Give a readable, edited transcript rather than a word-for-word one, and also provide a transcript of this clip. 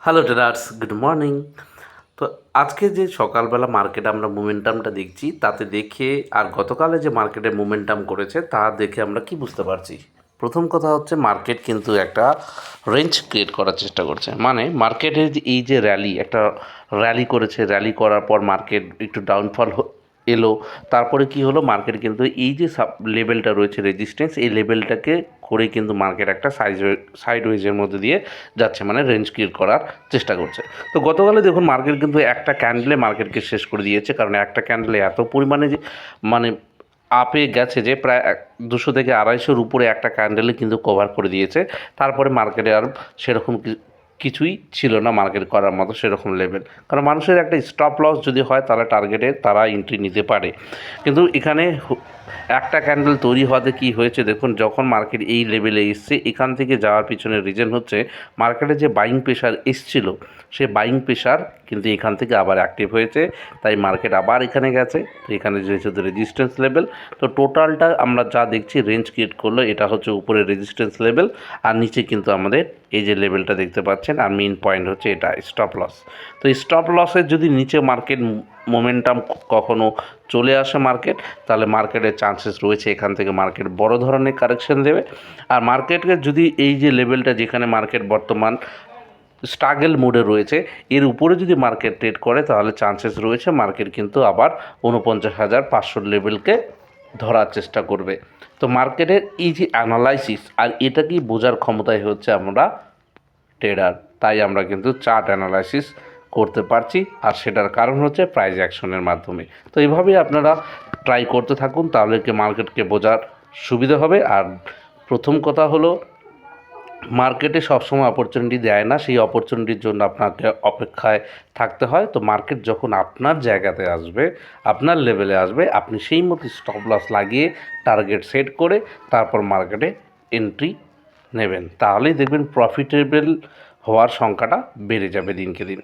Hello traders, good morning. তো আজকে যে সকালবেলা মার্কেটে আমরা মোমেন্টামটা দেখছি, তাতে দেখে আর গতকালে যে মার্কেটে মোমেন্টাম করেছে তা দেখে আমরা কি বুঝতে পারছি? প্রথম কথা হচ্ছে মার্কেট কিন্তু একটা রেঞ্জ ক্রিয়েট করার চেষ্টা করছে। মানে মার্কেটের এই যে একটা র্যালি করেছে, র্যালি করার পর মার্কেট একটু ডাউনফল এলো। তারপরে কি হলো, মার্কেট কিন্তু এই যে লেভেলটা রয়েছে রেজিস্ট্যান্স, এই লেভেলটাকে করে কিন্তু মার্কেট একটা সাইডওয়েজের মধ্যে দিয়ে যাচ্ছে, মানে রেঞ্জ ক্রিয়েট করার চেষ্টা করছে। তো গতকালে দেখুন মার্কেট কিন্তু একটা ক্যান্ডেলে মার্কেটকে শেষ করে দিয়েছে, কারণ একটা ক্যান্ডেলে এত পরিমাণে যে মানে আপে গেছে যে প্রায় 200 থেকে 250-র উপরে একটা ক্যান্ডেলে কিন্তু কভার করে দিয়েছে। তারপরে মার্কেটে আর সেরকম কিছুই ছিল না মার্কেট করার মতো সেরকম লেভেল, কারণ মানুষের একটা স্টপ লস যদি হয় তাহলে টার্গেটে তারা এন্ট্রি নিতে পারে। কিন্তু এখানে একটা ক্যান্ডেল তৈরি হওয়াতে কী হয়েছে দেখুন, যখন মার্কেট এই লেভেলে এসছে, এখান থেকে যাওয়ার পিছনে রিজন হচ্ছে মার্কেটে যে বাইং প্রেশার এসছিল, সে বাইং প্রেশার কিন্তু এখান থেকে আবার অ্যাক্টিভ হয়েছে। তাই মার্কেট আবার এখানে গেছে। তো এখানে যেহেতু রেজিস্ট্যান্স লেভেল, তো টোটালটা আমরা যা দেখছি রেঞ্জ ক্রিয়েট করলো, এটা হচ্ছে উপরে রেজিস্ট্যান্স লেভেল, আর নিচে কিন্তু আমাদের এই যে লেভেলটা দেখতে পাচ্ছেন, আর মেইন পয়েন্ট হচ্ছে এটা স্টপ লস। তো স্টপ লসের যদি নিচে মার্কেট মোমেন্টাম কখনো চলে আসে মার্কেট, তাহলে মার্কেটের চান্সেস রয়েছে এখান থেকে মার্কেট বড় ধরনের কারেকশন দেবে। আর মার্কেটকে যদি এই যে লেভেলটা যেখানে মার্কেট বর্তমান স্ট্রাগল মোডে রয়েছে, এর উপরে যদি মার্কেট ট্রেড করে, তাহলে চান্সেস রয়েছে মার্কেট কিন্তু আবার ৪৯,৫০০ লেভেলকে ধরার চেষ্টা করবে। তো মার্কেটের এই যে অ্যানালাইসিস আর এটাকেই বোঝার ক্ষমতাই হচ্ছে আমরা ট্রেডার। তাই আমরা কিন্তু চার্ট অ্যানালাইসিস করতে পারছি, আর সেটার কারণ হচ্ছে প্রাইস অ্যাকশনের মাধ্যমে। তো এইভাবেই আপনারা ট্রাই করতে থাকুন, তাহলে কি মার্কেটকে বোঝার সুবিধা হবে। আর প্রথম কথা হলো, মার্কেটে সবসময় অপরচুনিটি দেয় না, সেই অপরচুনিটির জন্য আপনাকে অপেক্ষায় থাকতে হয়। তো মার্কেট যখন আপনার জায়গাতে আসবে, আপনার লেভেলে আসবে, আপনি সেই মতো স্টপ লস লাগিয়ে টার্গেট সেট করে তারপর মার্কেটে এন্ট্রি নেবেন, তাহলেই দেখবেন প্রফিটেবল হওয়ার সংখ্যাটা বেড়ে যাবে দিনকে দিন।